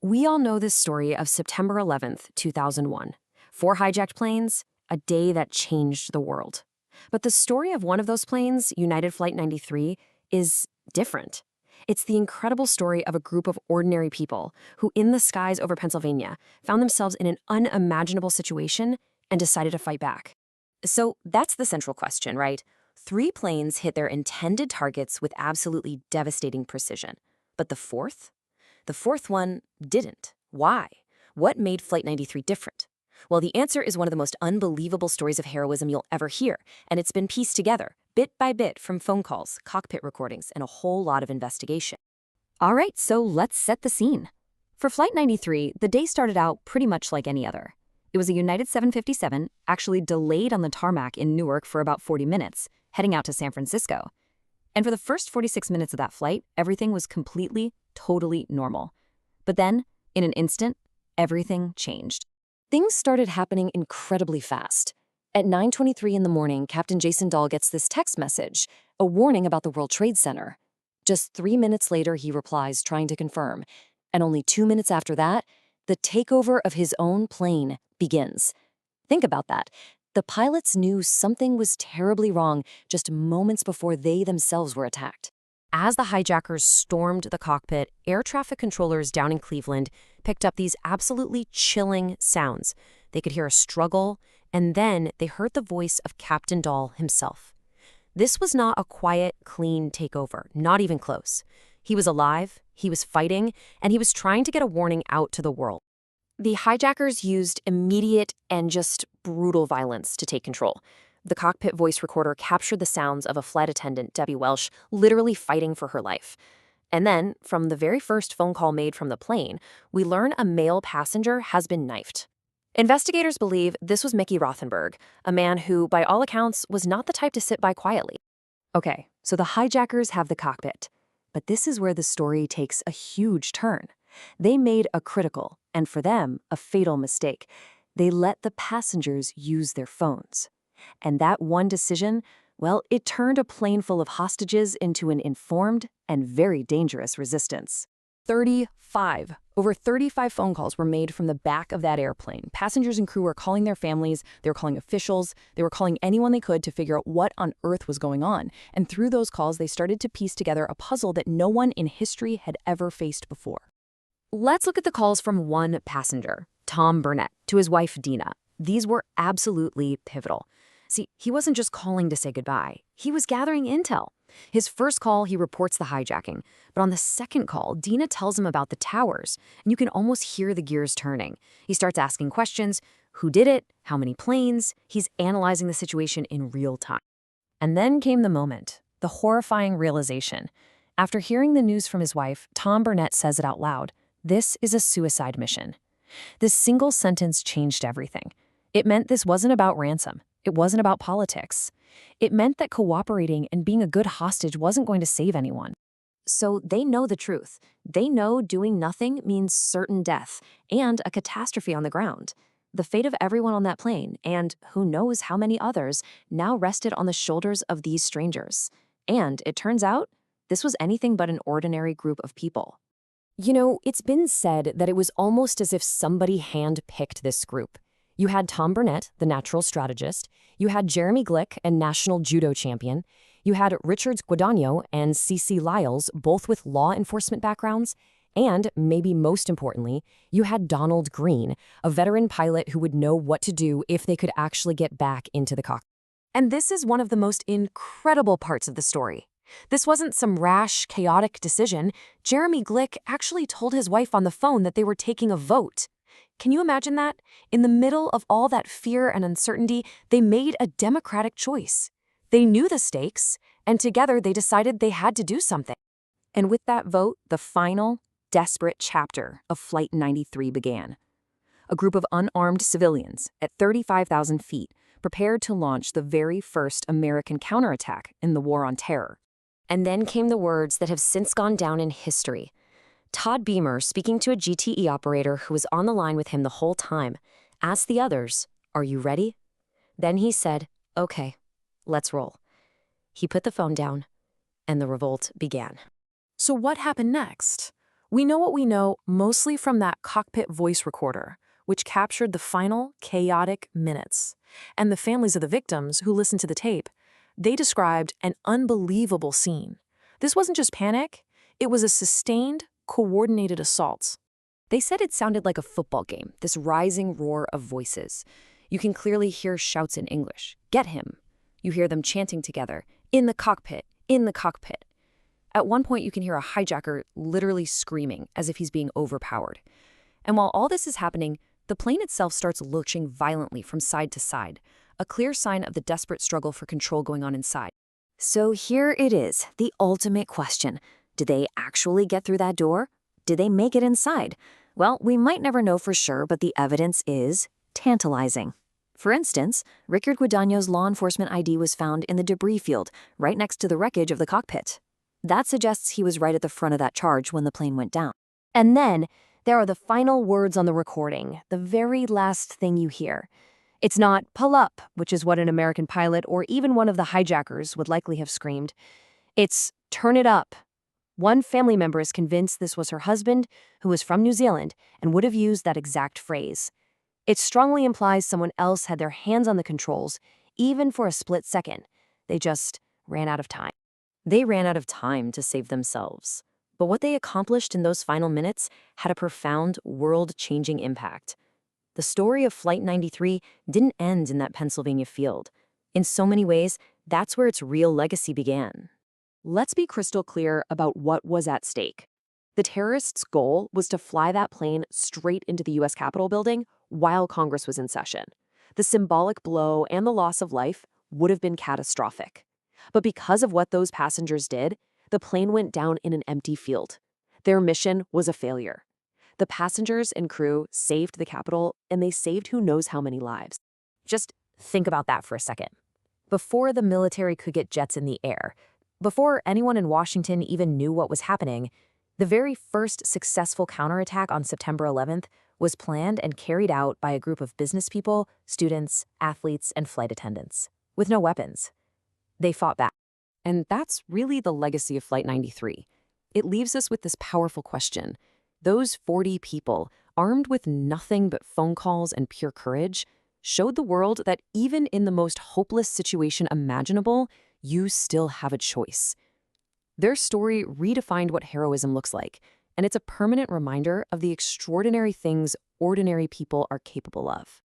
We all know this story of September 11th, 2001. 4 hijacked planes, a day that changed the world. But the story of one of those planes, United Flight 93, is different. It's the incredible story of a group of ordinary people who, in the skies over Pennsylvania, found themselves in an unimaginable situation and decided to fight back. So that's the central question, right? 3 planes hit their intended targets with absolutely devastating precision. But the fourth? The fourth one didn't. Why? What made Flight 93 different? Well, the answer is one of the most unbelievable stories of heroism you'll ever hear, and it's been pieced together, bit by bit, from phone calls, cockpit recordings, and a whole lot of investigation. All right, so let's set the scene. For Flight 93, the day started out pretty much like any other. It was a United 757, actually delayed on the tarmac in Newark for about 40 minutes, heading out to San Francisco. And for the first 46 minutes of that flight, everything was completely, totally normal. But then, in an instant, everything changed. Things started happening incredibly fast. At 9:23 in the morning, Captain Jason Dahl gets this text message, a warning about the World Trade Center. Just 3 minutes later, he replies, trying to confirm. And only 2 minutes after that, the takeover of his own plane begins. Think about that. The pilots knew something was terribly wrong just moments before they themselves were attacked. As the hijackers stormed the cockpit, air traffic controllers down in Cleveland picked up these absolutely chilling sounds. They could hear a struggle, and then they heard the voice of Captain Dahl himself. This was not a quiet, clean takeover, not even close. He was alive, he was fighting, and he was trying to get a warning out to the world. The hijackers used immediate and just brutal violence to take control. The cockpit voice recorder captured the sounds of a flight attendant, Debbie Welsh, literally fighting for her life. And then, from the very first phone call made from the plane, we learn a male passenger has been knifed. Investigators believe this was Mickey Rothenberg, a man who, by all accounts, was not the type to sit by quietly. Okay, so the hijackers have the cockpit. But this is where the story takes a huge turn. They made a critical, and for them, a fatal mistake. They let the passengers use their phones. And that one decision, well, it turned a plane full of hostages into an informed and very dangerous resistance. Over 35 phone calls were made from the back of that airplane. Passengers and crew were calling their families, they were calling officials, they were calling anyone they could to figure out what on earth was going on. And through those calls, they started to piece together a puzzle that no one in history had ever faced before. Let's look at the calls from one passenger, Tom Burnett, to his wife, Dina. These were absolutely pivotal. See, he wasn't just calling to say goodbye. He was gathering intel. His first call, he reports the hijacking. But on the second call, Dina tells him about the towers, and you can almost hear the gears turning. He starts asking questions. Who did it? How many planes? He's analyzing the situation in real time. And then came the moment, the horrifying realization. After hearing the news from his wife, Tom Burnett says it out loud. This is a suicide mission. This single sentence changed everything. It meant this wasn't about ransom. It wasn't about politics. It meant that cooperating and being a good hostage wasn't going to save anyone. So they know the truth. They know doing nothing means certain death and a catastrophe on the ground. The fate of everyone on that plane, and who knows how many others, now rested on the shoulders of these strangers. And it turns out, this was anything but an ordinary group of people. You know, it's been said that it was almost as if somebody hand-picked this group. You had Tom Burnett, the natural strategist. You had Jeremy Glick, a national judo champion. You had Richard Guadagno and Cece Lyles, both with law enforcement backgrounds. And, maybe most importantly, you had Donald Green, a veteran pilot who would know what to do if they could actually get back into the cockpit. And this is one of the most incredible parts of the story. This wasn't some rash, chaotic decision. Jeremy Glick actually told his wife on the phone that they were taking a vote. Can you imagine that? In the middle of all that fear and uncertainty, they made a democratic choice. They knew the stakes, and together they decided they had to do something. And with that vote, the final, desperate chapter of Flight 93 began. A group of unarmed civilians at 35,000 feet prepared to launch the very first American counterattack in the War on Terror. And then came the words that have since gone down in history. Todd Beamer, speaking to a GTE operator who was on the line with him the whole time, asked the others, "Are you ready?" Then he said, "Okay, let's roll." He put the phone down, and the revolt began. So what happened next? We know what we know mostly from that cockpit voice recorder, which captured the final, chaotic minutes. And the families of the victims who listened to the tape, they described an unbelievable scene. This wasn't just panic, it was a sustained, coordinated assault. They said it sounded like a football game, this rising roar of voices. You can clearly hear shouts in English. Get him. You hear them chanting together. In the cockpit. In the cockpit. At one point, you can hear a hijacker literally screaming as if he's being overpowered. And while all this is happening, the plane itself starts lurching violently from side to side, a clear sign of the desperate struggle for control going on inside. So here it is, the ultimate question. Did they actually get through that door? Did they make it inside? Well, we might never know for sure, but the evidence is tantalizing. For instance, Rickard Guadagno's law enforcement ID was found in the debris field, right next to the wreckage of the cockpit. That suggests he was right at the front of that charge when the plane went down. And then, there are the final words on the recording, the very last thing you hear. It's not, "pull up," which is what an American pilot or even one of the hijackers would likely have screamed. It's, "turn it up." One family member is convinced this was her husband, who was from New Zealand, and would have used that exact phrase. It strongly implies someone else had their hands on the controls, even for a split second. They just ran out of time. They ran out of time to save themselves. But what they accomplished in those final minutes had a profound, world-changing impact. The story of Flight 93 didn't end in that Pennsylvania field. In so many ways, that's where its real legacy began. Let's be crystal clear about what was at stake. The terrorists' goal was to fly that plane straight into the U.S. Capitol building while Congress was in session. The symbolic blow and the loss of life would have been catastrophic. But because of what those passengers did, the plane went down in an empty field. Their mission was a failure. The passengers and crew saved the Capitol, and they saved who knows how many lives. Just think about that for a second. Before the military could get jets in the air, before anyone in Washington even knew what was happening, the very first successful counterattack on September 11th was planned and carried out by a group of business people, students, athletes, and flight attendants, with no weapons. They fought back. And that's really the legacy of Flight 93. It leaves us with this powerful question. Those 40 people, armed with nothing but phone calls and pure courage, showed the world that even in the most hopeless situation imaginable, you still have a choice. Their story redefined what heroism looks like, and it's a permanent reminder of the extraordinary things ordinary people are capable of.